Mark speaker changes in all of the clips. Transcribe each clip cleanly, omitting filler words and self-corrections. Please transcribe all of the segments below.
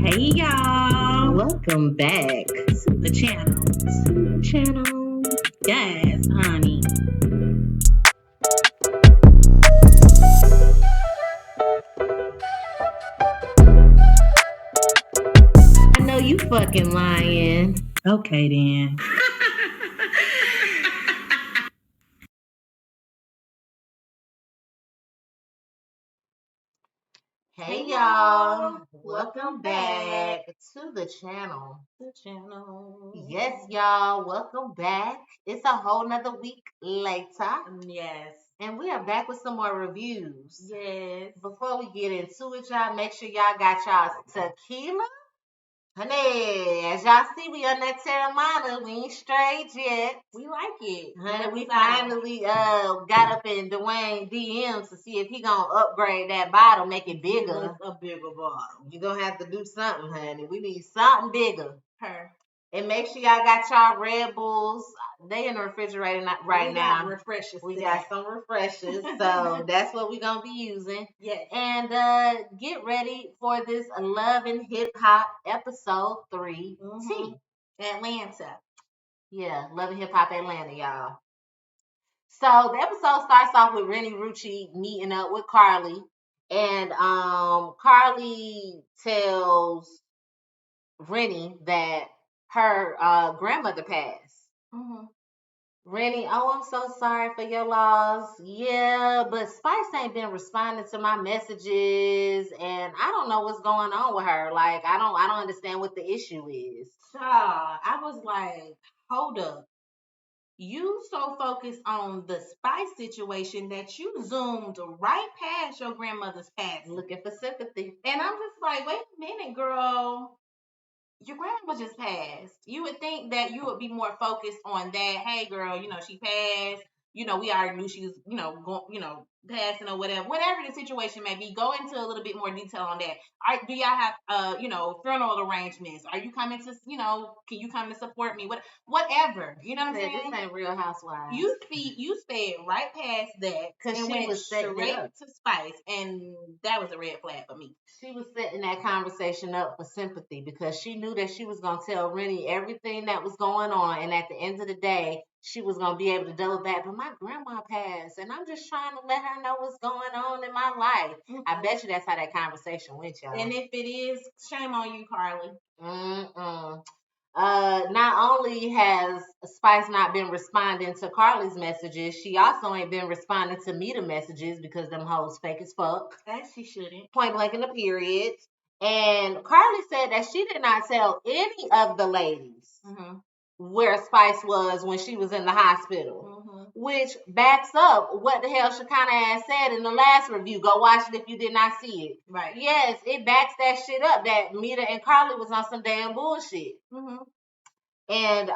Speaker 1: Hey y'all,
Speaker 2: Welcome back
Speaker 1: to the channel. Yes, honey.
Speaker 2: I know you fucking lying.
Speaker 1: Okay then.
Speaker 2: Hey y'all, welcome back to the channel. Yes, y'all, welcome back. It's a whole nother week later.
Speaker 1: Yes.
Speaker 2: And we are back with some more reviews.
Speaker 1: Yes.
Speaker 2: Before we get into it, y'all, make sure y'all got y'all tequila. Honey, as y'all see, we on that Terramana. We ain't straight yet.
Speaker 1: We like it.
Speaker 2: Honey, we finally got up in Dwayne DMs to see if he gonna upgrade that bottle, make it bigger.
Speaker 1: A bigger bottle.
Speaker 2: You gonna have to do something, honey. We need something bigger.
Speaker 1: Her.
Speaker 2: And make sure y'all got y'all Red Bulls. They in the refrigerator right now.
Speaker 1: Refreshers.
Speaker 2: We got some refreshers, so that's what we're gonna be using.
Speaker 1: Yes.
Speaker 2: And get ready for this Love and Hip Hop episode 3.
Speaker 1: Atlanta.
Speaker 2: Yeah, Love and Hip Hop Atlanta, y'all. So the episode starts off with Rennie Rucci meeting up with Carly, and Carly tells Rennie that her grandmother passed. Rennie, oh, I'm so sorry for your loss. Yeah, but Spice ain't been responding to my messages, and I don't know what's going on with her. Like, I don't understand what the issue is.
Speaker 1: I was like, hold up. You so focused on the Spice situation that you zoomed right past your grandmother's passing.
Speaker 2: Looking for sympathy.
Speaker 1: And I'm just like, wait a minute, girl. Your grandma just passed. You would think that you would be more focused on that. Hey, girl, she passed. We already knew she was, passing or whatever the situation may be. Go into a little bit more detail on that. Do y'all have, funeral arrangements? Are you coming to, can you come to support me? Whatever. You know what I'm saying?
Speaker 2: This ain't Real Housewives.
Speaker 1: You sped right past that
Speaker 2: because she was
Speaker 1: straight to Spice, and that was a red flag for me.
Speaker 2: She was setting that conversation up for sympathy because she knew that she was going to tell Rennie everything that was going on, and at the end of the day, she was going to be able to double back. But my grandma passed, and I'm just trying to let her know what's going on in my life. I bet you that's how that conversation went, y'all.
Speaker 1: And if it is, shame on you, Carly.
Speaker 2: Not only has Spice not been responding to Carly's messages, she also ain't been responding to Mita messages because them hoes fake as fuck.
Speaker 1: That she shouldn't.
Speaker 2: Point blank in the period. And Carly said that she did not tell any of the ladies where Spice was when she was in the hospital, which backs up what the hell Shekinah ass said in the last review. Go watch it if you did not see it.
Speaker 1: Right.
Speaker 2: Yes, it backs that shit up that Mita and Carly was on some damn bullshit. And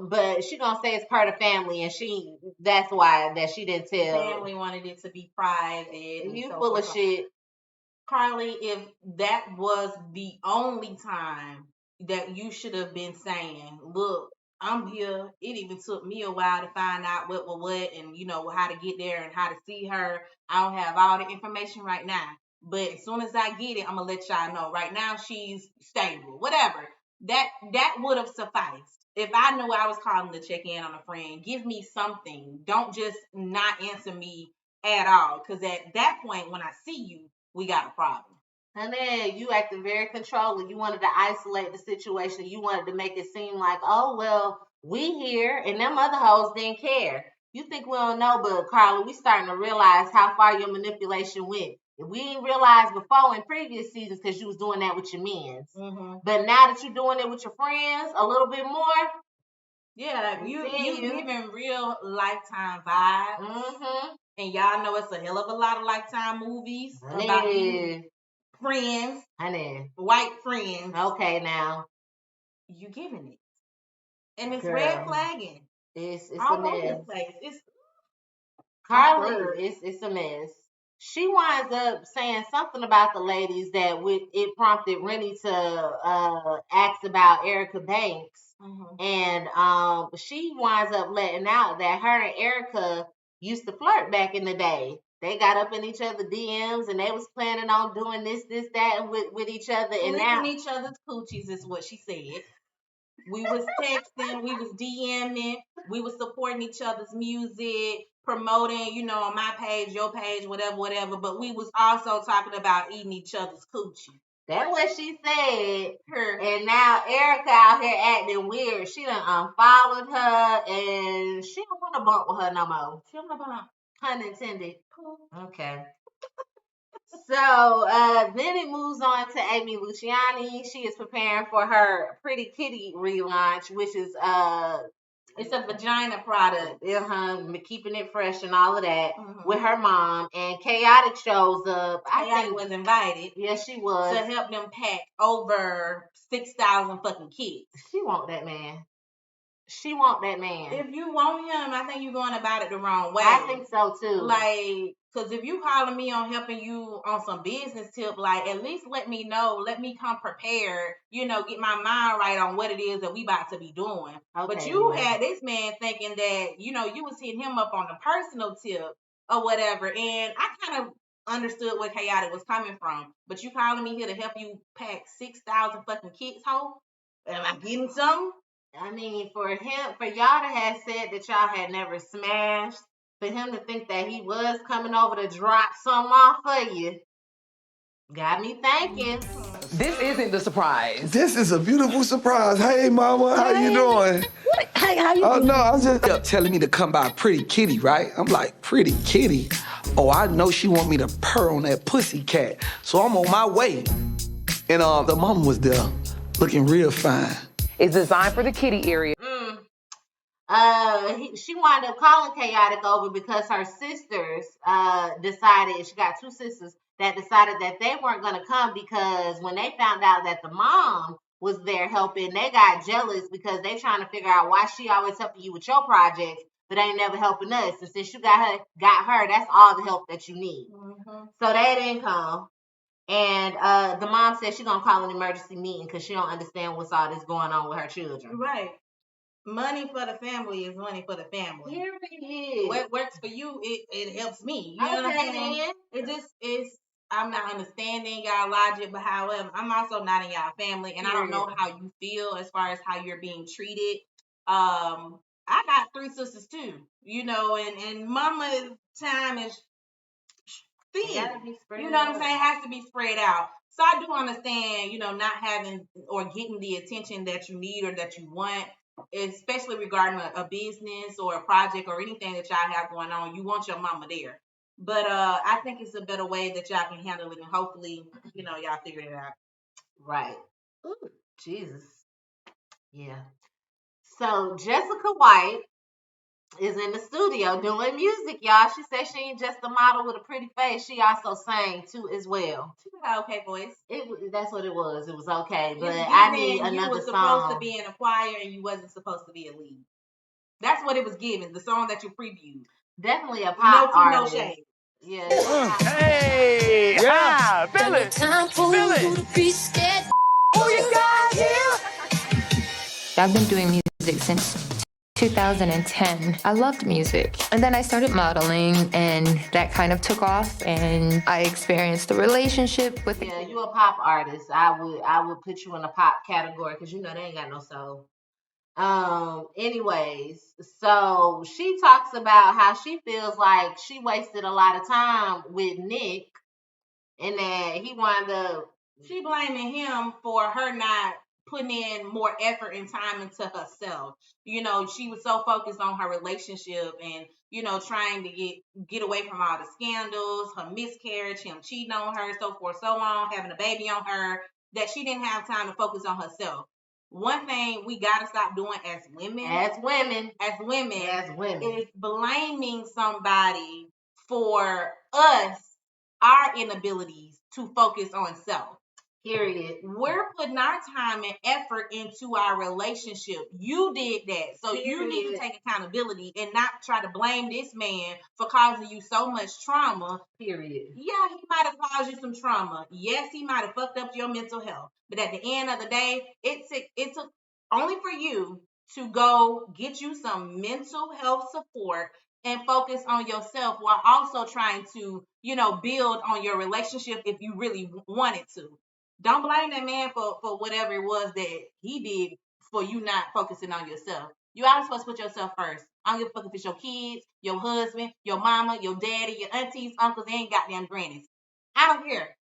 Speaker 2: but she gonna say it's part of family, and that's why that she didn't tell.
Speaker 1: Family wanted it to be private.
Speaker 2: You so full of shit,
Speaker 1: Carly. If that was the only time that you should have been saying, look, I'm here. It even took me a while to find out what was what, and how to get there and how to see her. I don't have all the information right now, but as soon as I get it, I'm gonna let y'all know. Right now, she's stable. Whatever. That would have sufficed. If I knew I was calling to check in on a friend, give me something. Don't just not answer me at all. Because at that point, when I see you, we got a problem.
Speaker 2: And then you acted very controlling. You wanted to isolate the situation. You wanted to make it seem like, oh, well, we here, and them other hoes didn't care. You think we don't know, but Carla, we starting to realize how far your manipulation went. We didn't realize before in previous seasons because you was doing that with your men's. But now that you're doing it with your friends a little bit more,
Speaker 1: yeah, you giving real Lifetime vibes. And y'all know it's a hell of a lot of Lifetime movies about these friends, white friends.
Speaker 2: Okay, now
Speaker 1: you giving it, and it's red flagging.
Speaker 2: It's
Speaker 1: all
Speaker 2: a mess.
Speaker 1: Over the place. It's
Speaker 2: Carly, it's a mess. She winds up saying something about the ladies that it prompted Rennie to ask about Erica Banks. And she winds up letting out that her and Erica used to flirt back in the day. They got up in each other's DMs and they was planning on doing this, that with each other. And now
Speaker 1: each other's coochies is what she said. We was texting, we was DMing, we was supporting each other's music, promoting, on my page, your page, whatever. But we was also talking about eating each other's coochie.
Speaker 2: That's what she said. And now Erica out here acting weird. She done unfollowed her and she don't want to bump with her no more.
Speaker 1: She don't want to bump.
Speaker 2: Pun intended. Okay. So then it moves on to Amy Luciani. She is preparing for her Pretty Kitty relaunch, which is
Speaker 1: it's a vagina product.
Speaker 2: Keeping it fresh and all of that with her mom. And Chaotic shows up.
Speaker 1: Chaotic was invited.
Speaker 2: Yes, she was.
Speaker 1: To help them pack over 6,000 fucking kids.
Speaker 2: She want that man. She want that man.
Speaker 1: If you want him, I think you're going about it the wrong way.
Speaker 2: I think so too.
Speaker 1: Like, because if you calling me on helping you on some business tip, like, at least let me know. Let me come prepared, get my mind right on what it is that we about to be doing. Okay, but you had this man thinking that, you was hitting him up on the personal tip or whatever. And I kind of understood where Chaotic was coming from. But you calling me here to help you pack 6,000 fucking kids home? Am I getting something?
Speaker 2: I mean, for y'all to have said that y'all had never smashed, for him to think that he was coming over to drop something off for you, got me thinking.
Speaker 3: This isn't the surprise.
Speaker 4: This is a beautiful surprise. Hey, mama, how you doing?
Speaker 3: What? Hey, how you doing?
Speaker 4: Oh, no, I was just telling me to come by Pretty Kitty, right? I'm like, Pretty Kitty? Oh, I know she want me to purr on that pussy cat. So I'm on my way. And the mama was there, looking real fine.
Speaker 3: It's designed for the kitty area.
Speaker 2: She wound up calling Chaotic over because her sisters decided, she got two sisters that decided that they weren't going to come because when they found out that the mom was there helping, they got jealous because they trying to figure out why she always helping you with your projects, but ain't never helping us. And since you got her, that's all the help that you need. So they didn't come. And the mom said she's going to call an emergency meeting because she don't understand what's all this going on with her children.
Speaker 1: Right. Money for the family is money for the family.
Speaker 2: Here it is.
Speaker 1: What works for you, it helps me. You know what I'm saying? It just is. I'm not understanding y'all logic, but however, I'm also not in y'all family, and I don't know how you feel as far as how you're being treated. I got 3 sisters too, and mama's time is thin. You know what I'm saying? It has to be spread out. So I do understand, not having or getting the attention that you need or that you want, especially regarding a business or a project or anything that y'all have going on. You want your mama there. But I think it's a better way that y'all can handle it, and hopefully, y'all figure it out.
Speaker 2: Right. Ooh, Jesus. Yeah. So Jessica White is in the studio doing music, y'all. She said she ain't just a model with a pretty face. She also sang too as well.
Speaker 1: She got an okay voice.
Speaker 2: That's what it was. It was okay, but I need another song.
Speaker 1: You were supposed to be in a choir and you wasn't supposed to be a lead. That's what it was given. The song that you previewed.
Speaker 2: Definitely a pop artist.
Speaker 1: No shade.
Speaker 2: Yeah.
Speaker 3: Hey, yeah, feel it. Feel it.
Speaker 5: Who you got here? I've been doing music since 2010. I loved music. And then I started modeling and that kind of took off and I experienced a relationship with
Speaker 2: you a pop artist. I would put you in a pop category because they ain't got no soul. Anyways, so she talks about how she feels like she wasted a lot of time with Nick and that he wound up.
Speaker 1: She blaming him for her not putting in more effort and time into herself. She was so focused on her relationship and, trying to get away from all the scandals, her miscarriage, him cheating on her, so forth, so on, having a baby on her, that she didn't have time to focus on herself. One thing we got to stop doing as women is blaming somebody for our inabilities to focus on self.
Speaker 2: Period.
Speaker 1: We're putting our time and effort into our relationship. You did that. So you need to take accountability and not try to blame this man for causing you so much trauma.
Speaker 2: Period.
Speaker 1: Yeah, he might have caused you some trauma. Yes, he might have fucked up your mental health. But at the end of the day, it took only for you to go get you some mental health support and focus on yourself while also trying to, build on your relationship if you really wanted to. Don't blame that man for whatever it was that he did for you not focusing on yourself. You always supposed to put yourself first. I don't give a fuck if it's your kids, your husband, your mama, your daddy, your aunties, uncles, and goddamn grannies. I don't care.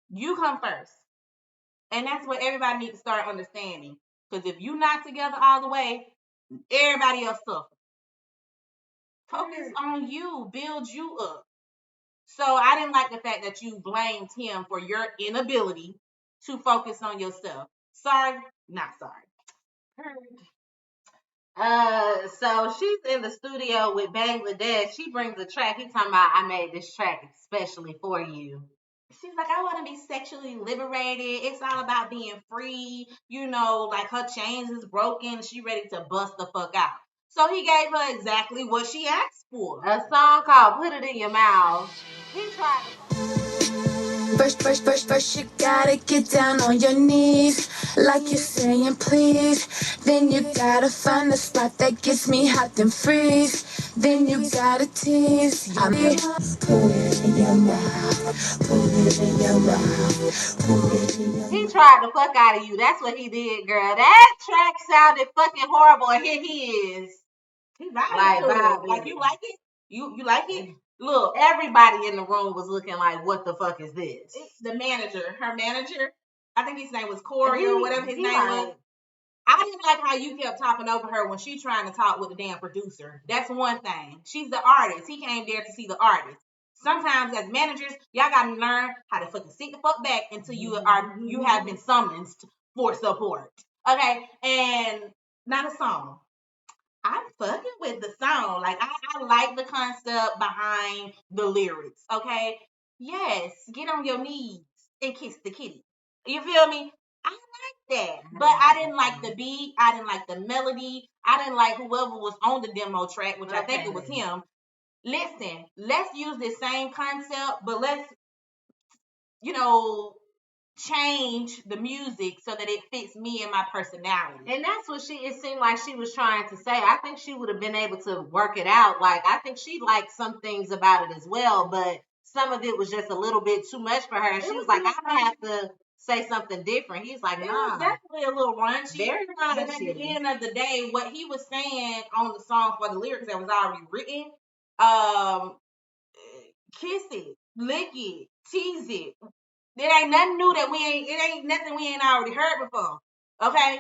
Speaker 1: You come first. And that's what everybody needs to start understanding. Because if you're not together all the way, everybody else suffers. Focus on you. Build you up. So I didn't like the fact that you blamed him for your inability to focus on yourself. Sorry, not sorry.
Speaker 2: So she's in the studio with Bangladesh. She brings a track. He talking about, I made this track especially for you.
Speaker 1: She's like, I want to be sexually liberated. It's all about being free. Like her chains is broken. She ready to bust the fuck out. So he gave her exactly what she asked for.
Speaker 2: A song called Put It In Your Mouth. He tried
Speaker 6: First, you gotta get down on your knees, like you're saying please. Then you gotta find the spot that gets me hot and freeze. Then you gotta tease. Put it in your mouth. Put it in your mouth. Put it in your mouth.
Speaker 2: He tried the fuck out of you. That's what he did, girl. That track sounded fucking horrible. And here he is.
Speaker 1: He like you like it? You like it?
Speaker 2: Look, everybody in the room was looking like, what the fuck is this?
Speaker 1: Her manager, I think his name was Corey or whatever his name was. I didn't like how you kept talking over her when she trying to talk with the damn producer. That's one thing. She's the artist. He came there to see the artist. Sometimes as managers, y'all gotta learn how to fucking sit the fuck back until you have been summoned for support. Okay? And not a song. I'm fucking with the song. Like, I like the concept behind the lyrics, okay? Yes, get on your knees and kiss the kitty. You feel me? I like that. But I didn't like the beat. I didn't like the melody. I didn't like whoever was on the demo track, which I think it was him. Listen, let's use this same concept, but let's, change the music so that it fits me and my personality.
Speaker 2: And that's what it seemed like she was trying to say. I think she would have been able to work it out. Like, I think she liked some things about it as well, but some of it was just a little bit too much for her. And she was like, I'm gonna have to say something different. He's like, nah.
Speaker 1: It was definitely a little raunchy.
Speaker 2: Very raunchy.
Speaker 1: But at the end of the day, what he was saying on the song for the lyrics that was already written, kiss it, lick it, tease it. It ain't nothing new that it ain't nothing we ain't already heard before. Okay?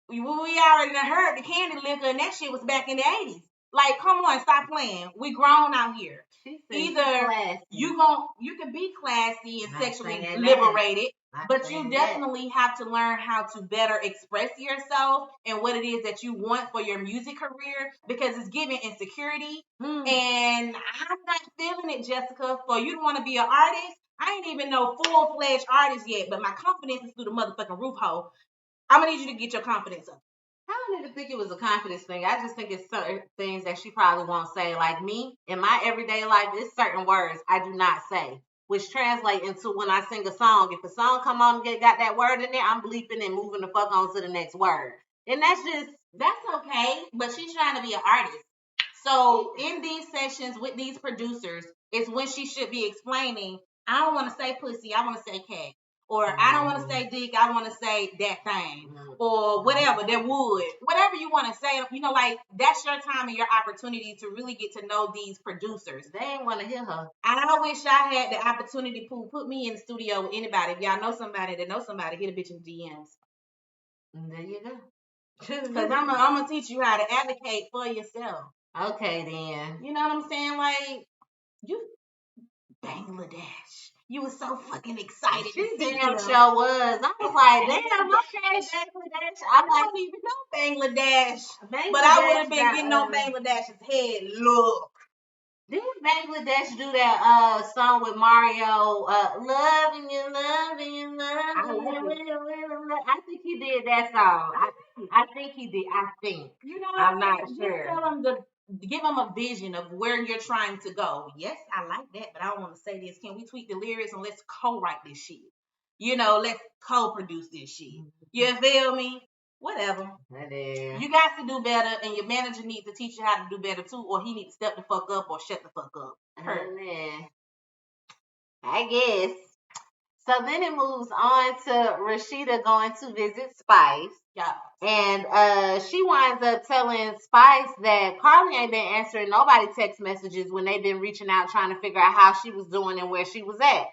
Speaker 1: We already done heard the candy liquor and that shit was back in the 80s. Like, come on, stop playing. We grown out here. Either you can be classy and sexually liberated, but you definitely have to learn how to better express yourself and what it is that you want for your music career, because it's giving insecurity. And I'm not feeling it, Jessica. For you to want to be an artist, I ain't even no full-fledged artist yet, but my confidence is through the motherfucking roof hole. I'm gonna need you to get your confidence up.
Speaker 2: I don't even think it was a confidence thing. I just think it's certain things that she probably won't say. Like me, in my everyday life, there's certain words I do not say, which translate into when I sing a song. If a song come on and got that word in there, I'm bleeping and moving the fuck on to the next word. And that's
Speaker 1: okay, but she's trying to be an artist. So in these sessions with these producers, it's when she should be explaining, I don't want to say pussy, I want to say cat. Or I don't want to say dick, I want to say that thing. Or whatever, that wood. Whatever you want to say, like, that's your time and your opportunity to really get to know these producers.
Speaker 2: They ain't want to hear her.
Speaker 1: I wish I had the opportunity to put me in the studio with anybody. If y'all know somebody that knows somebody, hit a bitch in the DMs.
Speaker 2: And there you go.
Speaker 1: Because I'm going to teach you how to advocate for yourself.
Speaker 2: Okay, then.
Speaker 1: You know what I'm saying? Like, you, Bangladesh. You were so fucking excited.
Speaker 2: She damn sure was. I was like, damn, okay, Bangladesh.
Speaker 1: I don't even know Bangladesh. But I would have been getting on Bangladesh's head. Look.
Speaker 2: Didn't Bangladesh do that song with Mario? Loving you, loving you, loving you. I think he did that song. I think he did. I'm not sure.
Speaker 1: Tell him give them a vision of where you're trying to go. Yes, I like that, but I don't want to say this. Can we tweak the lyrics and let's co-write this shit? Let's co-produce this shit. You feel me? Whatever.
Speaker 2: Whatever.
Speaker 1: You got to do better, and your manager needs to teach you how to do better too, or he needs to step the fuck up or shut the fuck up.
Speaker 2: Amen. I guess. So then it moves on to Rashida going to visit Spice.
Speaker 1: Yeah.
Speaker 2: And she winds up telling Spice that Carly ain't been answering nobody text messages when they've been reaching out trying to figure out how she was doing and where she was at.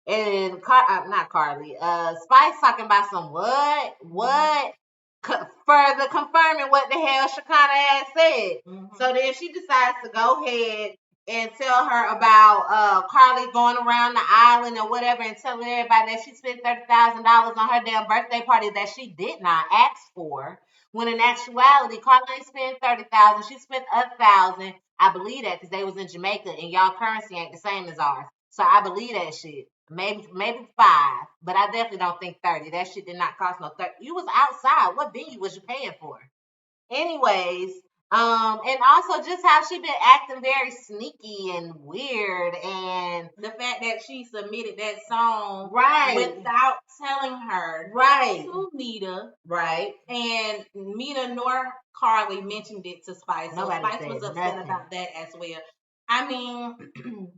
Speaker 2: And not Carly, Spice talking about some what? Further confirming what the hell Shekinah had said.
Speaker 1: Mm-hmm.
Speaker 2: So then she decides to go ahead and tell her about Carly going around the island or whatever, and telling everybody that she spent $30,000 on her damn birthday party that she did not ask for. When in actuality, Carly ain't spent $30,000. She spent $1,000. I believe that because they was in Jamaica and y'all currency ain't the same as ours. So I believe that shit. Maybe 5, but I definitely don't think 30. That shit did not cost no 30. You was outside. What venue was you paying for? Anyways, and also just how she been acting very sneaky and weird, and
Speaker 1: the fact that she submitted that song
Speaker 2: without
Speaker 1: telling her to Mita, and Mita nor Carly mentioned it to Spice. So Spice was upset about that as well. I mean,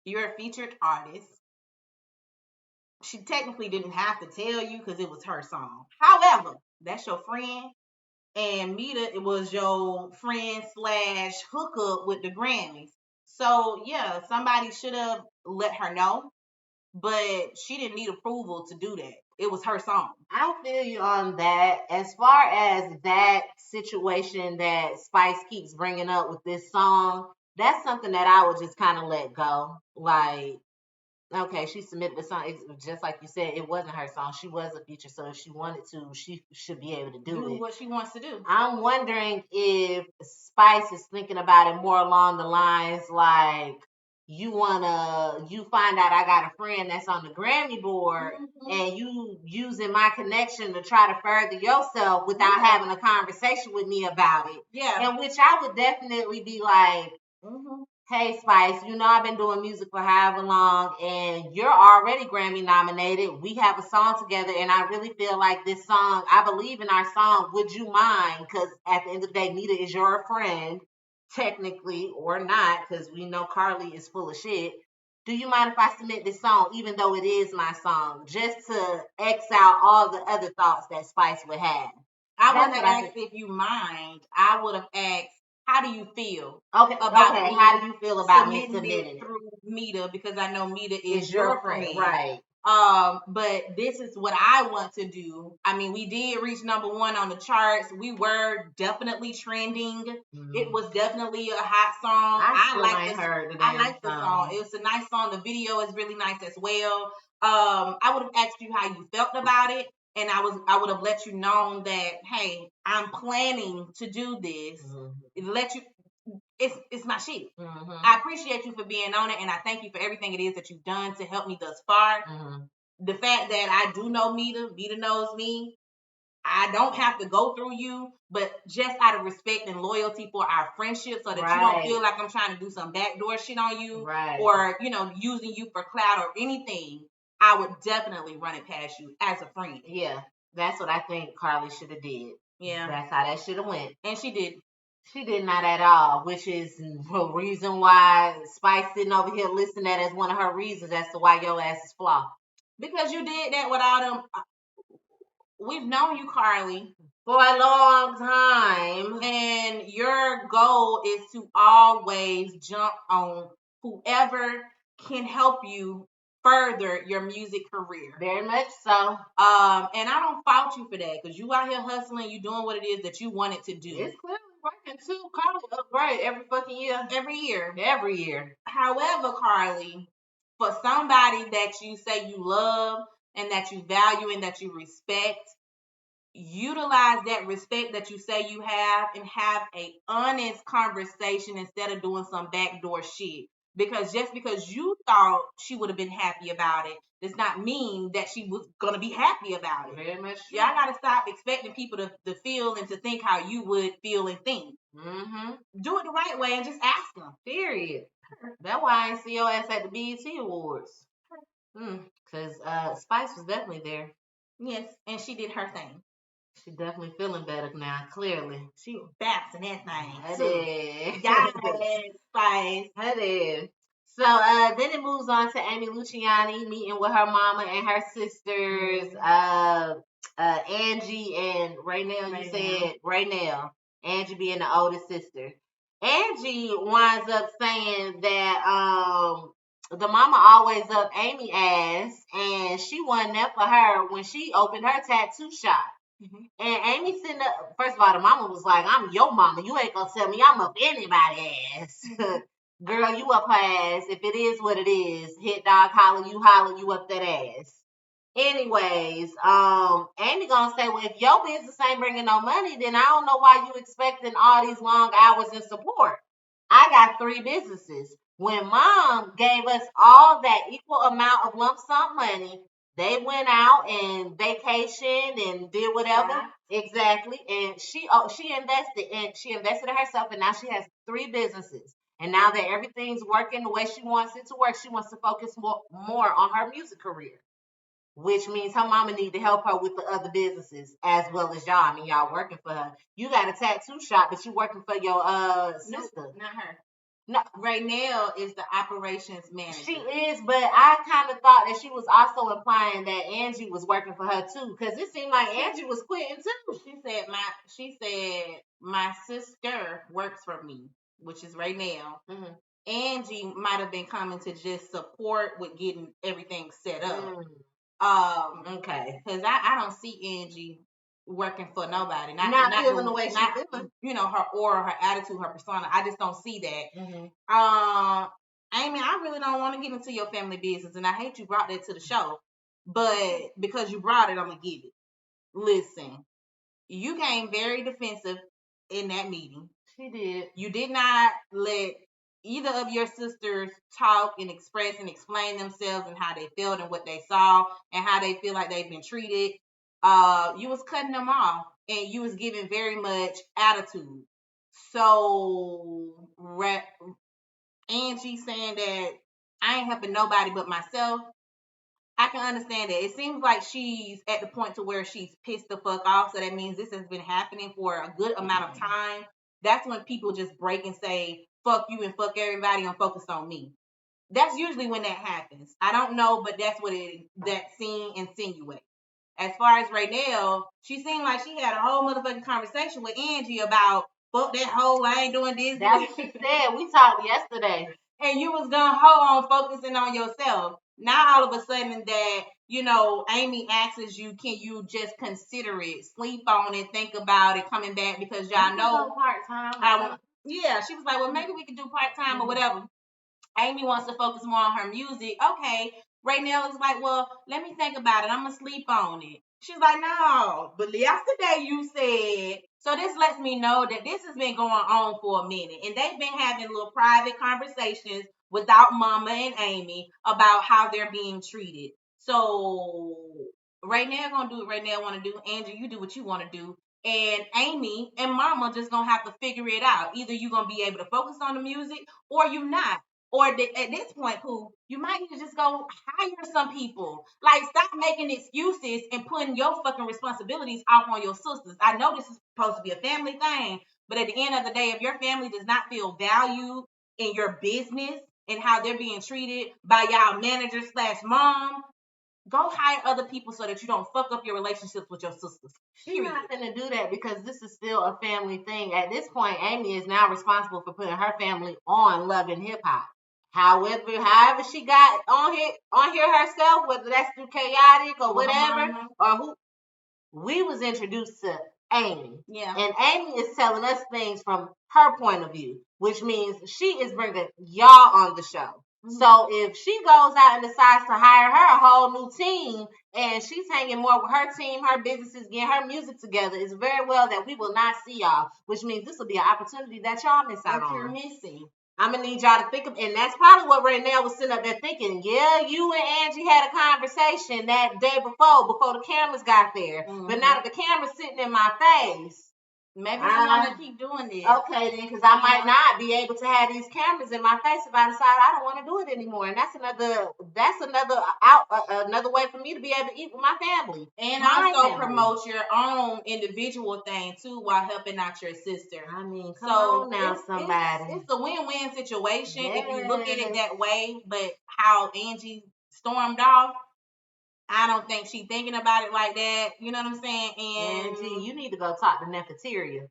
Speaker 1: you're a featured artist. She technically didn't have to tell you because it was her song. However, that's your friend. And Mita, it was your friend / hookup with the Grammys. So yeah, somebody should have let her know, but she didn't need approval to do that. It was her song.
Speaker 2: I feel you on that. As far as that situation that Spice keeps bringing up with this song, that's something that I would just kind of let go. Like, okay, she submitted the song. It's just like you said, it wasn't her song. She was a feature, so if she wanted to, she should be able to do it.
Speaker 1: What she wants to do.
Speaker 2: I'm wondering if Spice is thinking about it more along the lines like, you find out I got a friend that's on the Grammy board, and you using my connection to try to further yourself without having a conversation with me about it.
Speaker 1: Yeah.
Speaker 2: In which I would definitely be like, hey Spice, I've been doing music for however long, and you're already Grammy nominated. We have a song together, and I really feel like this song, I believe in our song. Would you mind? Because at the end of the day, Nita is your friend, technically, or not, because we know Carly is full of shit. Do you mind if I submit this song, even though it is my song, just to X out all the other thoughts that Spice would have?
Speaker 1: I wouldn't have asked if you mind. I would have asked, how do you feel
Speaker 2: about
Speaker 1: how
Speaker 2: do you feel about me submitting
Speaker 1: it through Mita, because I know Mita is your friend.
Speaker 2: Right.
Speaker 1: But this is what I want to do. I mean, we did reach #1 on the charts. We were definitely trending. It was definitely a hot song. I like the song. It was a nice song. The video is really nice as well. I would have asked you how you felt about it. And I would have let you know that, hey, I'm planning to do this. It's my shit. I appreciate you for being on it, and I thank you for everything it is that you've done to help me thus far. The fact that I do know Mita knows me. I don't have to go through you, but just out of respect and loyalty for our friendship, so that you don't feel like I'm trying to do some backdoor shit on you, or using you for clout or anything. I would definitely run it past you as a friend.
Speaker 2: Yeah, that's what I think Carly should have did.
Speaker 1: Yeah,
Speaker 2: that's how that should have went,
Speaker 1: and she did.
Speaker 2: She did not at all, which is the reason why Spice sitting over here listing that as one of her reasons as to why your ass is flawed.
Speaker 1: Because you did that with all them. We've known you, Carly,
Speaker 2: for a long time,
Speaker 1: and your goal is to always jump on whoever can help you further your music career.
Speaker 2: Very much so.
Speaker 1: And I don't fault you for that, because you out here hustling, you doing what it is that you wanted to do.
Speaker 2: It's clearly working too. Carly upgrade every fucking year.
Speaker 1: Every year. However, Carly, for somebody that you say you love and that you value and that you respect, utilize that respect that you say you have and have a honest conversation instead of doing some backdoor shit. Because just because you thought she would have been happy about it does not mean that she was going to be happy about it.
Speaker 2: Very much true.
Speaker 1: Y'all got to stop expecting people to feel and to think how you would feel and think. Do it the right way and just ask them.
Speaker 2: Period. That's why I ain't see your ass at the BET Awards. Because Spice was definitely there.
Speaker 1: Yes, and she did her thing.
Speaker 2: She definitely feeling better now, clearly.
Speaker 1: She was bouncing that thing.
Speaker 2: That
Speaker 1: too.
Speaker 2: is.
Speaker 1: Yes, Spice.
Speaker 2: That is. So then it moves on to Amy Luciani meeting with her mama and her sisters, Angie and Raynell. You said Raynell. Angie being the oldest sister. Angie winds up saying that the mama always up Amy ass, and she wasn't there for her when she opened her tattoo shop. And Amy sitting up, first of all, the mama was like, I'm your mama. You ain't gonna tell me I'm up anybody's ass. Girl, you up her ass. If it is what it is, hit dog holler, you up that ass. Anyways, Amy gonna say, well, if your business ain't bringing no money, then I don't know why you expecting all these long hours and support. I got 3 businesses. When mom gave us all that equal amount of lump sum money, they went out and vacationed and did whatever. Yeah. Exactly. And she invested in herself, and now she has 3 businesses. And now that everything's working the way she wants it to work, she wants to focus more on her music career, which means her mama need to help her with the other businesses as well as y'all. I mean, y'all working for her. You got a tattoo shop, but you working for your sister.
Speaker 1: Nope, not her.
Speaker 2: No,
Speaker 1: Raynell is the operations manager.
Speaker 2: She is, but I kind of thought that she was also implying that Angie was working for her too, because it seemed like Angie was quitting too.
Speaker 1: She said my sister works for me, which is Raynell. Mm-hmm. Angie might have been coming to just support with getting everything set up.
Speaker 2: Okay,
Speaker 1: because I don't see Angie working for nobody.
Speaker 2: Not feeling the way she's feeling.
Speaker 1: You know, her aura, her attitude, her persona. I just don't see that.
Speaker 2: Mm-hmm.
Speaker 1: Amy, I really don't want to get into your family business, and I hate you brought that to the show, but because you brought it, I'm gonna give it. Listen, you came very defensive in that meeting.
Speaker 2: She did.
Speaker 1: You did not let either of your sisters talk and express and explain themselves and how they felt and what they saw and how they feel like they've been treated. You was cutting them off and you was giving very much attitude. So Angie saying that I ain't helping nobody but myself, I can understand that. It seems like she's at the point to where she's pissed the fuck off. So that means this has been happening for a good amount of time. That's when people just break and say, fuck you and fuck everybody, I'm focused on me. That's usually when that happens. I don't know, but that's what that scene insinuates. As far as Raynell, she seemed like she had a whole motherfucking conversation with Angie about fuck that hoe, I ain't doing this.
Speaker 2: That's what she said. We talked yesterday.
Speaker 1: And you was gonna hold on focusing on yourself. Now all of a sudden that, you know, Amy asks you, can you just consider it, sleep on it, think about it, coming back because y'all know
Speaker 2: part-time.
Speaker 1: Yeah, she was like, well, maybe we could do part-time or whatever. Amy wants to focus more on her music. Okay. Raynell is like, well, let me think about it. I'm going to sleep on it. She's like, no. But yesterday you said, so this lets me know that this has been going on for a minute. And they've been having little private conversations without Mama and Amy about how they're being treated. So Raynell going to do what Raynell want to do. Angie, you do what you want to do. And Amy and Mama just going to have to figure it out. Either you're going to be able to focus on the music or you not. Or at this point, Pooh, you might need to just go hire some people. Like, stop making excuses and putting your fucking responsibilities off on your sisters. I know this is supposed to be a family thing, but at the end of the day, if your family does not feel valued in your business and how they're being treated by y'all manager / mom, go hire other people so that you don't fuck up your relationships with your sisters.
Speaker 2: She's not going to do that because this is still a family thing. At this point, Amy is now responsible for putting her family on Love and Hip Hop. However she got on here herself, whether that's through Chaotic or whatever, or who, we was introduced to Amy.
Speaker 1: Yeah.
Speaker 2: And Amy is telling us things from her point of view, which means she is bringing y'all on the show. Mm-hmm. So if she goes out and decides to hire her a whole new team and she's hanging more with her team, her businesses, getting her music together, it's very well that we will not see y'all, which means this will be an opportunity that y'all miss out on.
Speaker 1: You're missing.
Speaker 2: I'm going to need y'all to think of, and that's probably what Raynell was sitting up there thinking. Yeah, you and Angie had a conversation that day before the cameras got there. Mm-hmm. But now that the camera's sitting in my face,
Speaker 1: Maybe you want to keep doing this.
Speaker 2: Okay, then, because I might not be able to have these cameras in my face if I decide I don't want to do it anymore, and that's another way for me to be able to eat with my family
Speaker 1: and also promote your own individual thing too while helping out your sister.
Speaker 2: I mean, come on now, somebody.
Speaker 1: It's a win-win situation if you look at it that way. But how Angie stormed off, I don't think she's thinking about it like that. You know what I'm saying? And
Speaker 2: Angie, you need to go talk to Nefertiti.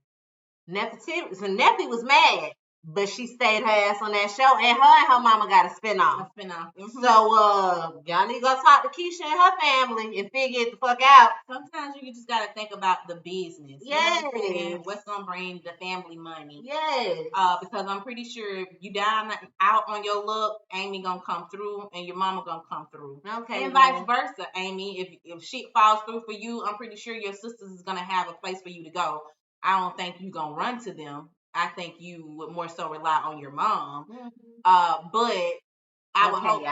Speaker 2: So Neffy was mad, but she stayed her ass on that show, and her mama got a spinoff.
Speaker 1: Mm-hmm.
Speaker 2: So y'all need to go talk to Keisha and her family and figure it the fuck out.
Speaker 1: Sometimes you just gotta think about the business.
Speaker 2: Yes.
Speaker 1: You know what's gonna bring the family money.
Speaker 2: Yes.
Speaker 1: Because I'm pretty sure if you down out on your look, Amy gonna come through and your mama gonna come through.
Speaker 2: Okay.
Speaker 1: And vice versa, Amy. If shit falls through for you, I'm pretty sure your sisters is gonna have a place for you to go. I don't think you gonna run to them. I think you would more so rely on your mom.
Speaker 2: Mm-hmm.
Speaker 1: But I would hope,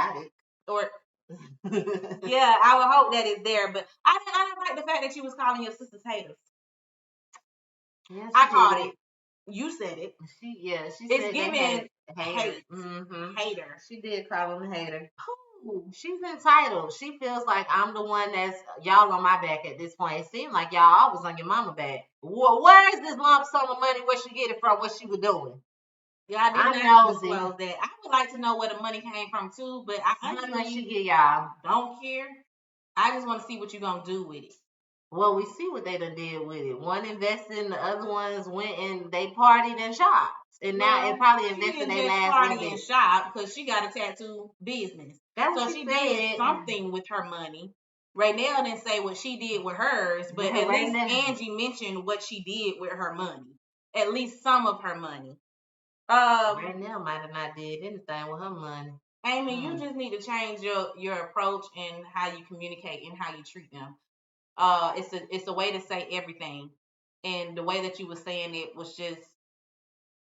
Speaker 1: or yeah, I would hope that it's there. But I didn't like the fact that you was calling your sisters haters.
Speaker 2: Yes,
Speaker 1: I called it. You said it.
Speaker 2: She
Speaker 1: it's
Speaker 2: said
Speaker 1: giving
Speaker 2: hate.
Speaker 1: Mm-hmm. Hater.
Speaker 2: She did call him a hater. She's entitled. She feels like I'm the one that's y'all on my back at this point. It seems like y'all always on your mama back. Where is this lump sum of money? Where she get it from? What she was doing?
Speaker 1: Yeah, I did not disclose that. I would like to know where the money came from too, but I
Speaker 2: honestly she get y'all.
Speaker 1: Don't care. I just want to see what you're gonna do with it.
Speaker 2: Well, we see what they done did with it. One invested, the other ones went and they partied and shopped. And now it probably invested their last
Speaker 1: party and shop because she got a tattoo business. So she did something with her money. Raynell didn't say what she did with hers, but at least Angie mentioned what she did with her money. At least some of her money.
Speaker 2: Raynell might have not did anything with her money.
Speaker 1: Amy, you just need to change your approach and how you communicate and how you treat them. It's a way to say everything, and the way that you were saying it was just.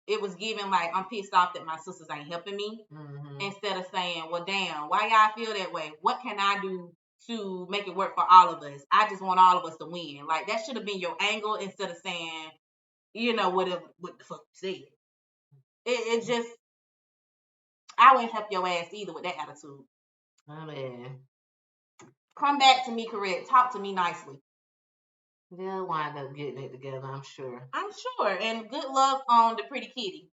Speaker 1: It was given like I'm pissed off that my sisters ain't helping me. Mm-hmm. Instead of saying, well, damn, why y'all feel that way? What can I do to make it work for all of us? I just want all of us to win. Like that should have been your angle instead of saying, what the fuck you said. It just, I wouldn't help your ass either with that attitude.
Speaker 2: Oh man.
Speaker 1: Come back to me correct. Talk to me nicely.
Speaker 2: They'll wind up getting it together, I'm sure.
Speaker 1: And good luck on the pretty kitty.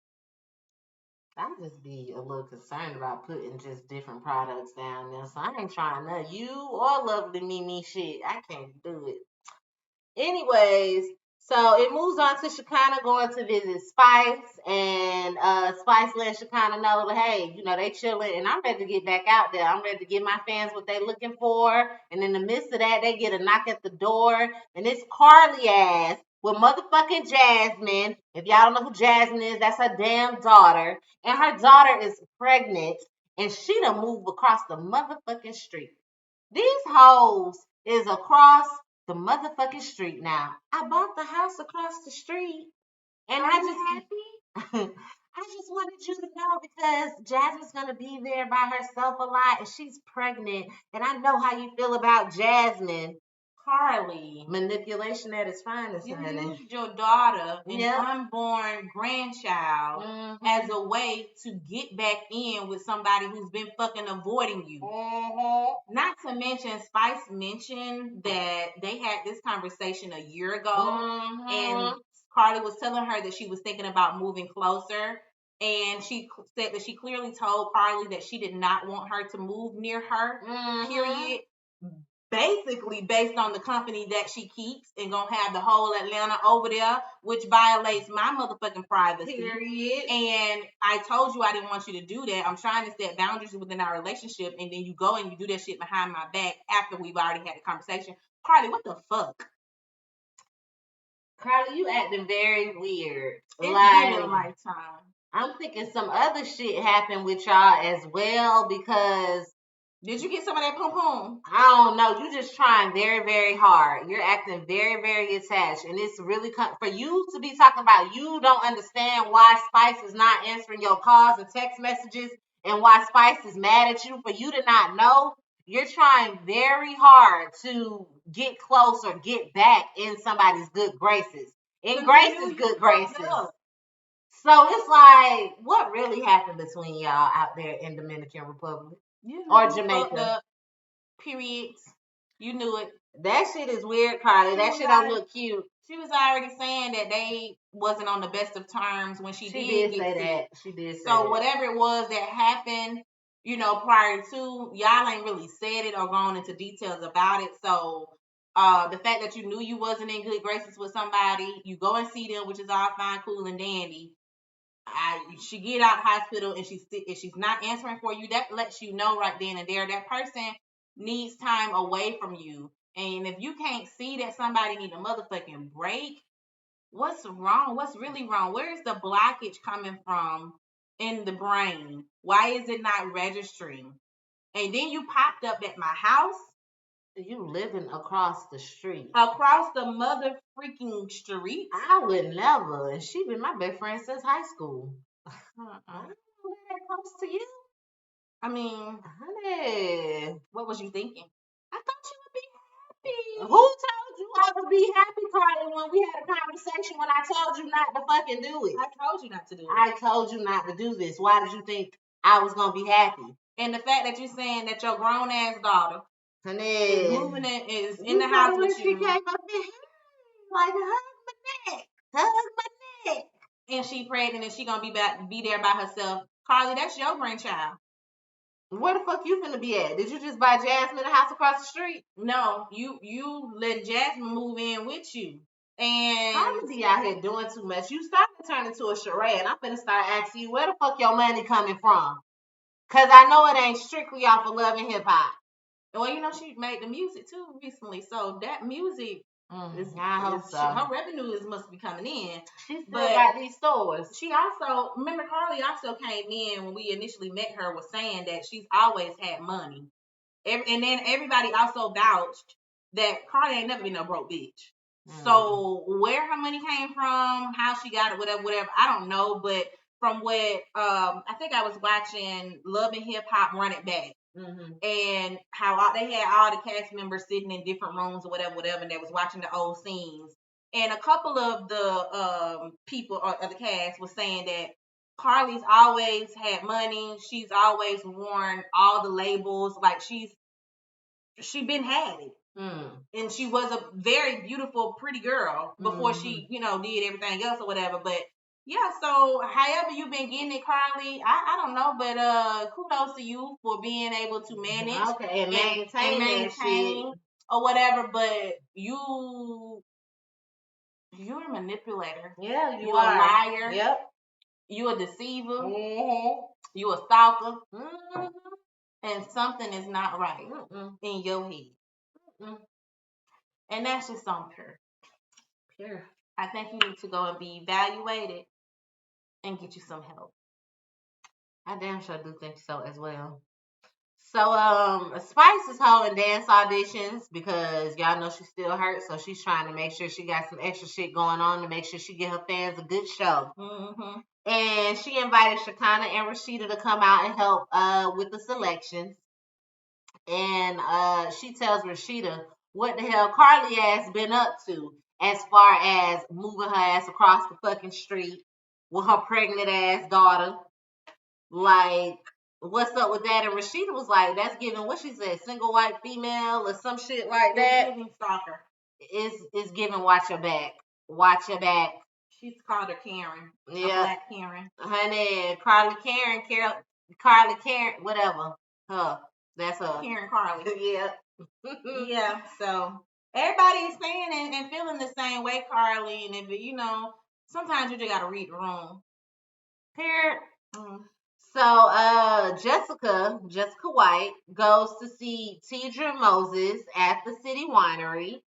Speaker 2: I just be a little concerned about putting just different products down there. So I ain't trying to you or lovely Mimi shit. I can't do it. Anyways, so it moves on to Shekinah going to visit Spice, and Spice lets Shekinah know that, hey, they chilling, and I'm ready to get back out there. I'm ready to give my fans what they looking for. And in the midst of that, they get a knock at the door, and it's Carly ass with motherfucking Jasmine. If y'all don't know who Jasmine is, that's her damn daughter. And her daughter is pregnant, and she done moved across the motherfucking street. These hoes is across the motherfucking street now. I bought the house across the street, and I just wanted you to know because Jasmine's gonna be there by herself a lot, and she's pregnant, and I know how you feel about Jasmine. Carly, manipulation at its finest.
Speaker 1: You used your daughter, an unborn grandchild, as a way to get back in with somebody who's been fucking avoiding you. Not to mention, Spice mentioned that they had this conversation a year ago, and Carly was telling her that she was thinking about moving closer. And she said that she clearly told Carly that she did not want her to move near her, period. Basically based on the company that she keeps and gonna have the whole Atlanta over there, which violates my motherfucking privacy. Period. And I told you I didn't want you to do that. I'm trying to set boundaries within our relationship, and then you go and you do that shit behind my back after we've already had the conversation. Carly, what the fuck?
Speaker 2: Carly, you acting very weird.
Speaker 1: It's been a lifetime.
Speaker 2: I'm thinking some other shit happened with y'all as well because.
Speaker 1: Did you get some of that pom pom?
Speaker 2: I don't know. You just trying very, very hard. You're acting very, very attached. And it's really, for you to be talking about you don't understand why Spice is not answering your calls and text messages and why Spice is mad at you, for you to not know, you're trying very hard to get close or get back in somebody's good graces. And grace is good graces. So it's like, what really happened between y'all out there in Dominican Republic or Jamaica?
Speaker 1: Periods. You knew it.
Speaker 2: That shit is weird, Carly. That shit don't look cute.
Speaker 1: She was already saying that they wasn't on the best of terms when she did get
Speaker 2: say
Speaker 1: sick.
Speaker 2: that. She did say
Speaker 1: so
Speaker 2: that.
Speaker 1: Whatever it was that happened, prior to, y'all ain't really said it or gone into details about it. So the fact that you knew you wasn't in good graces with somebody, you go and see them, which is all fine, cool, and dandy. She get out of the hospital and she's not answering for you. That lets you know right then and there that person needs time away from you. And if you can't see that somebody need a motherfucking break, what's wrong? What's really wrong? Where is the blockage coming from in the brain? Why is it not registering? And then you popped up at my house.
Speaker 2: You living across the street.
Speaker 1: Across the mother freaking street?
Speaker 2: I would never. And she been my best friend since high school. I don't live that close to you.
Speaker 1: I mean,
Speaker 2: honey,
Speaker 1: what was you thinking?
Speaker 2: I thought you would be happy. Who told you I would be happy, Carly, when we had a conversation when I told you not to fucking do it?
Speaker 1: I told you not to do it.
Speaker 2: I told you not to do this. Why did you think I was going to be happy?
Speaker 1: And the fact that you're saying that your grown-ass daughter
Speaker 2: is
Speaker 1: moving is in the house with you.
Speaker 2: She came up and like, hug my neck.
Speaker 1: And she pregnant and she gonna be there by herself. Carly, that's your grandchild.
Speaker 2: Where the fuck you finna be at? Did you just buy Jasmine a house across the street?
Speaker 1: No, you let Jasmine move in with you. And
Speaker 2: Carly be out here doing too much. You starting to turn into a charade, and I'm finna start asking you where the fuck your money coming from? Cause I know it ain't strictly off of Love and Hip Hop.
Speaker 1: Well, she made the music too recently, so that music
Speaker 2: I hope so.
Speaker 1: Her revenue must be coming in.
Speaker 2: She still got these stores.
Speaker 1: She also, remember, Carly also came in when we initially met her, was saying that she's always had money. And then everybody also vouched that Carly ain't never been no broke bitch. So where her money came from, how she got it, whatever, I don't know. But from what I think I was watching Love and Hip Hop Run It Back. And how they had all the cast members sitting in different rooms or whatever, and they was watching the old scenes. And a couple of the people of the cast was saying that Carly's always had money. She's always worn all the labels. Like she been had it. And she was a very beautiful, pretty girl before she, did everything else or whatever. But yeah, so however you've been getting it, Carly, I don't know, but kudos to you for being able to manage
Speaker 2: and maintain
Speaker 1: or whatever. But you're a manipulator.
Speaker 2: Yeah,
Speaker 1: you're a liar.
Speaker 2: Yep.
Speaker 1: You're a deceiver. You're a stalker. And something is not right in your head. And that's just on pure. I think you need to go and be evaluated and get you some help.
Speaker 2: I damn sure do think so as well. So Spice is holding dance auditions because y'all know she's still hurt, so she's trying to make sure she got some extra shit going on to make sure she get her fans a good show. And she invited Shakana and Rashida to come out and help with the selections. And she tells Rashida what the hell Carly ass been up to as far as moving her ass across the fucking street with her pregnant ass daughter. Like, what's up with that? And Rashida was like, that's giving, what she said, single white female or some shit like that.
Speaker 1: It's giving stalker.
Speaker 2: It's giving watch your back. Watch your back.
Speaker 1: She's called her Karen.
Speaker 2: Yeah.
Speaker 1: Black Karen.
Speaker 2: Honey, Carly Karen, whatever. Her. That's her.
Speaker 1: Karen Carly.
Speaker 2: Yeah.
Speaker 1: Yeah, so everybody is saying and feeling the same way, Carly. And if sometimes you just gotta read the room.
Speaker 2: Period. So Jessica White goes to see Tidra Moses at the City Winery.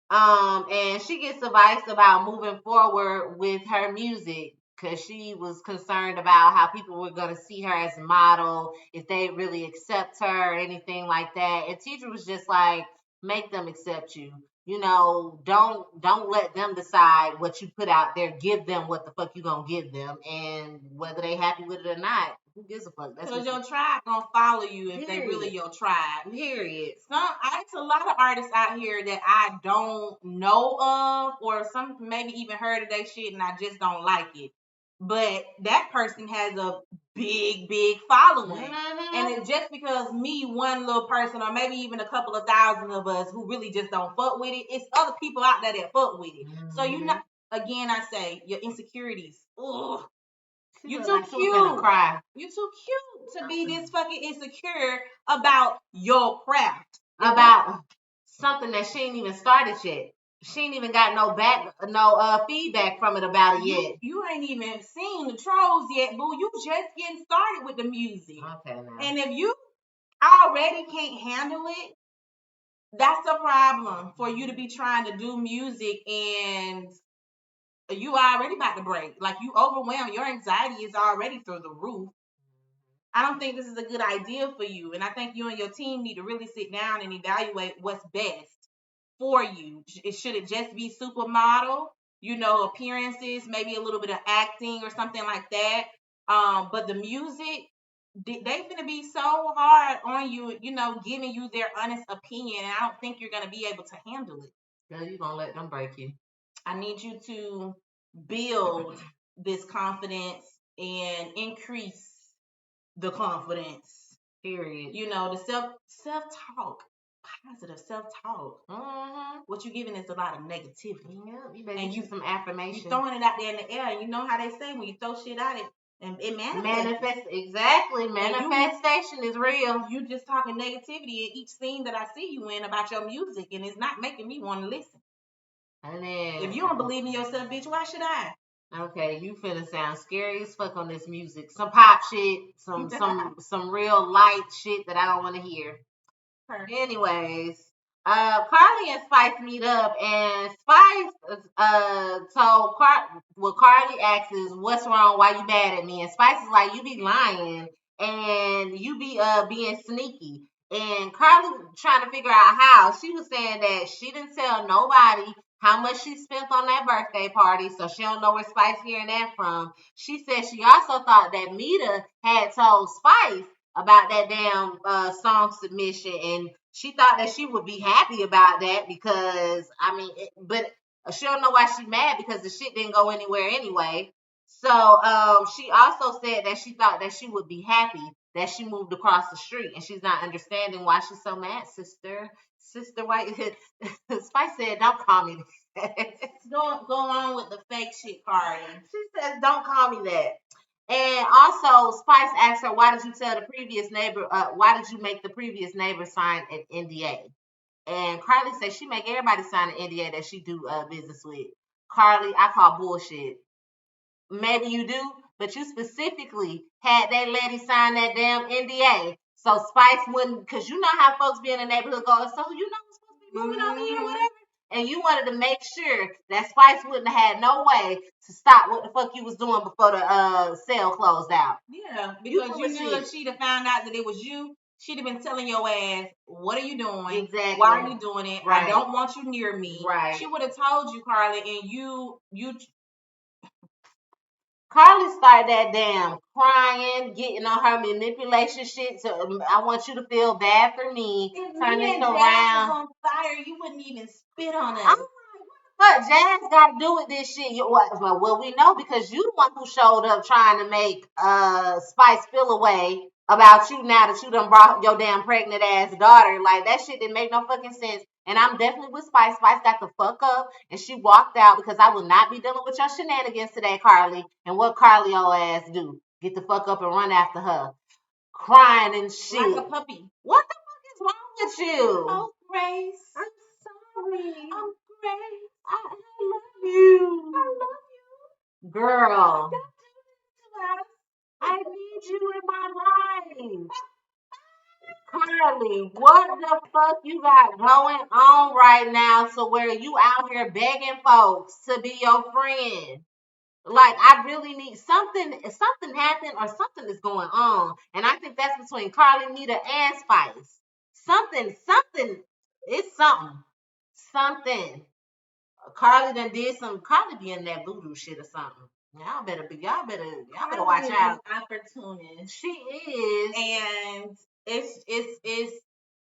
Speaker 2: And she gets advice about moving forward with her music because she was concerned about how people were going to see her as a model, if they really accept her or anything like that. And Tidra was just like, make them accept you. Don't let them decide what you put out there. Give them what the fuck you gonna give them, and whether they happy with it or not, Who gives a fuck? That's
Speaker 1: Because
Speaker 2: what
Speaker 1: your tribe gonna follow you if they really your tribe.
Speaker 2: Period.
Speaker 1: It's a lot of artists out here that I don't know of, or some maybe even heard of their shit and I just don't like it. But that person has a big following. And it's just because me, one little person, or maybe even a couple of thousand of us who really just don't fuck with it, it's other people out there that fuck with it. So you know, again, I say your insecurities. Ugh. You too cute.
Speaker 2: Cry.
Speaker 1: You too cute to be this fucking insecure about your craft.
Speaker 2: About something that she ain't even started yet. She ain't even got no feedback from it about it yet.
Speaker 1: You ain't even seen the trolls yet, boo. You just getting started with the music.
Speaker 2: Okay, now.
Speaker 1: And if you already can't handle it, that's a problem for you to be trying to do music and you already about to break. Like, you overwhelmed. Your anxiety is already through the roof. I don't think this is a good idea for you. And I think you and your team need to really sit down and evaluate what's best for you. Should it just be supermodel, appearances, maybe a little bit of acting or something like that? But the music, they finna be so hard on you, giving you their honest opinion. And I don't think you're going to be able to handle it.
Speaker 2: Girl, you're going to let them break you.
Speaker 1: I need you to build this confidence and increase the confidence.
Speaker 2: Period.
Speaker 1: The self-talk, positive self-talk. What you're giving is a lot of negativity.
Speaker 2: Yeah, you better use some affirmation.
Speaker 1: You're throwing it out there in the air. You know how they say when you throw shit out it manifests.
Speaker 2: Exactly. Manifestation is real.
Speaker 1: You just talking negativity in each scene that I see you in about your music, and it's not making me want to listen.
Speaker 2: And then,
Speaker 1: if you don't believe in yourself, bitch, why should I?
Speaker 2: Okay, you finna sound scary as fuck on this music. Some pop shit, some real light shit that I don't want to hear. Anyways, Carly and Spice meet up, and Spice told Carly asks is, "What's wrong? Why you mad at me?" And Spice is like, "You be lying and you be being sneaky." And Carly trying to figure out how. She was saying that she didn't tell nobody how much she spent on that birthday party, so she don't know where Spice hearing that from. She said she also thought that Mita had told Spice about that damn song submission, and she thought that she would be happy about that because, but she don't know why she mad because the shit didn't go anywhere anyway. So she also said that she thought that she would be happy that she moved across the street, and she's not understanding why she's so mad, sister. Sister White. Spice said, "Don't call me that."
Speaker 1: Go on with the fake shit, Cardi.
Speaker 2: She says, "Don't call me that." And also, Spice asked her, "Why did you tell the previous neighbor? Why did you make the previous neighbor sign an NDA?" And Carly said she make everybody sign an NDA that she do business with. Carly, I call bullshit. Maybe you do, but you specifically had that lady sign that damn NDA. So Spice wouldn't, because you know how folks be in the neighborhood go, "So you know what's supposed to be moving over here or whatever." And you wanted to make sure that Spice wouldn't have had no way to stop what the fuck you was doing before the sale closed out.
Speaker 1: Yeah, because you knew if she'd have found out that it was you, she'd have been telling your ass, "What are you doing?
Speaker 2: Exactly.
Speaker 1: Why are you doing it?
Speaker 2: Right.
Speaker 1: I don't want you near me."
Speaker 2: Right.
Speaker 1: She would have told you, Carly, and you
Speaker 2: Carly started that damn crying, getting on her manipulation shit. So I want you to feel bad for me. Turn this around.
Speaker 1: Jazz was on fire, you wouldn't even spit on us.
Speaker 2: What Jazz got to do with this shit? Well, we know because you the one who showed up trying to make Spice feel away about you now that you done brought your damn pregnant ass daughter. Like, that shit didn't make no fucking sense. And I'm definitely with Spice. Spice got the fuck up and she walked out because I will not be dealing with your shenanigans today, Carly. And what Carly old ass do? Get the fuck up and run after her. Crying and shit.
Speaker 1: Like a puppy.
Speaker 2: What the fuck is wrong with you?
Speaker 1: Oh, Grace.
Speaker 2: I'm sorry.
Speaker 1: Oh, Grace.
Speaker 2: I love you.
Speaker 1: I love you.
Speaker 2: Girl.
Speaker 1: Don't do this to us.
Speaker 2: I need you in my life. Carly, what the fuck you got going on right now to where you out here begging folks to be your friend? Like, I really need something happened or something is going on. And I think that's between Carly, Nita, and Spice. Something, it's something. Carly done did some, Carly be in that voodoo shit or something. Y'all better watch out.
Speaker 1: Opportunist.
Speaker 2: She is.
Speaker 1: And it's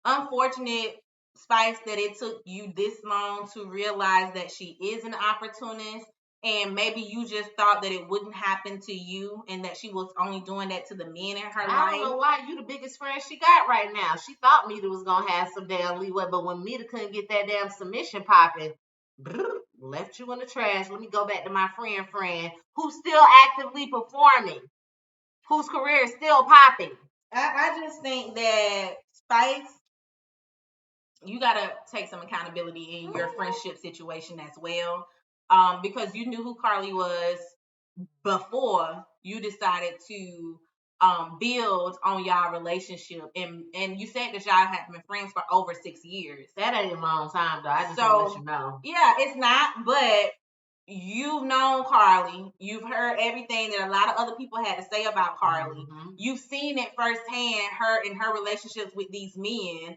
Speaker 1: unfortunate, Spice, that it took you this long to realize that she is an opportunist. And maybe you just thought that it wouldn't happen to you and that she was only doing that to the men in her life.
Speaker 2: I don't know why you the biggest friend she got right now. She thought Mita was going to have some damn leeway, but when Mita couldn't get that damn submission popping, left you in the trash. Let me go back to my friend who's still actively performing, whose career is still popping.
Speaker 1: I just think that Spice, you gotta take some accountability in your friendship situation as well, because you knew who Carly was before you decided to build on y'all relationship, and you said that y'all have been friends for over 6 years.
Speaker 2: That ain't a long time though. I just want to let you know.
Speaker 1: Yeah, it's not, but you've known Carly. You've heard everything that a lot of other people had to say about Carly.
Speaker 2: Mm-hmm.
Speaker 1: You've seen it firsthand, her in her relationships with these men.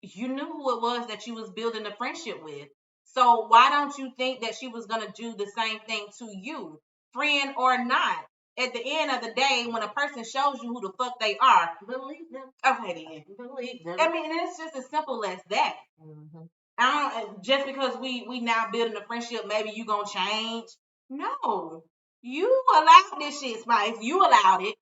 Speaker 1: You knew who it was that you was building a friendship with. So why don't you think that she was gonna do the same thing to you, friend or not? At the end of the day, when a person shows you who the fuck they are,
Speaker 2: Believe them.
Speaker 1: Okay, then.
Speaker 2: Believe them.
Speaker 1: I mean, it's just as simple as that.
Speaker 2: Mm-hmm.
Speaker 1: I don't, just because we now building a friendship, maybe you gonna change. No, you allowed this shit, Spice. You allowed it,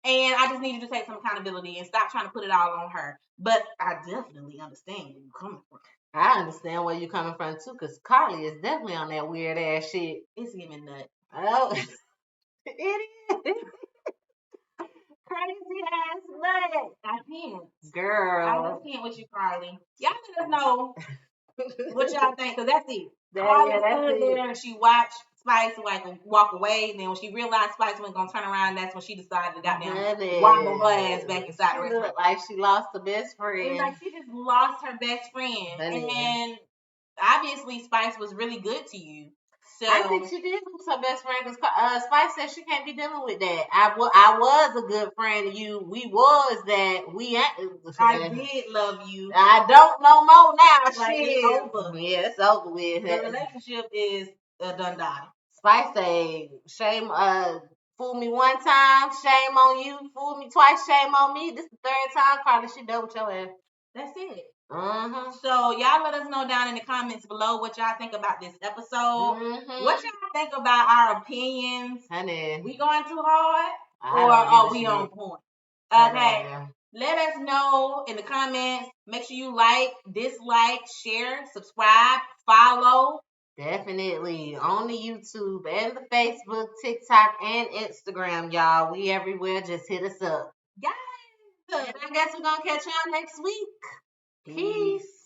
Speaker 1: and I just need you to take some accountability and stop trying to put it all on her. But I definitely understand where you're coming from.
Speaker 2: I understand where you're coming from too, because Carly is definitely on that weird ass shit.
Speaker 1: It's giving nut.
Speaker 2: Oh, it is. Crazy ass nut.
Speaker 1: I can't.
Speaker 2: Girl.
Speaker 1: I just can't with you, Carly. Y'all let us know what y'all think, because that's it.
Speaker 2: That's
Speaker 1: stood there and she watched Spice like walk away. Then when she realized Spice wasn't gonna turn around, that's when she decided to goddamn wobble her ass back inside the restaurant.
Speaker 2: Like she lost the best friend.
Speaker 1: It's like she just lost her best friend. And obviously Spice was really good to you. So
Speaker 2: I think she did lose her best friend because Spice said she can't be dealing with that. I was a good friend to you. We was that.
Speaker 1: I did love you.
Speaker 2: I don't no more now.
Speaker 1: Like,
Speaker 2: shit.
Speaker 1: it's over.
Speaker 2: Yeah, it's over with.
Speaker 1: The relationship is a done die.
Speaker 2: Spice say, shame, fool me one time, shame on you. Fool me twice, shame on me. This is the third time, Carly, she done with your ass.
Speaker 1: That's it.
Speaker 2: Mm-hmm.
Speaker 1: So y'all let us know down in the comments below what y'all think about this episode.
Speaker 2: Mm-hmm.
Speaker 1: What y'all think about our opinions?
Speaker 2: Honey,
Speaker 1: we going too hard, or are we on point? Okay. Let us know in the comments. Make sure you like, dislike, share, subscribe, follow.
Speaker 2: Definitely on the YouTube and the Facebook, TikTok, and Instagram, y'all. We everywhere. Just hit us up.
Speaker 1: Guys,
Speaker 2: And I guess we're gonna catch y'all next week. Peace.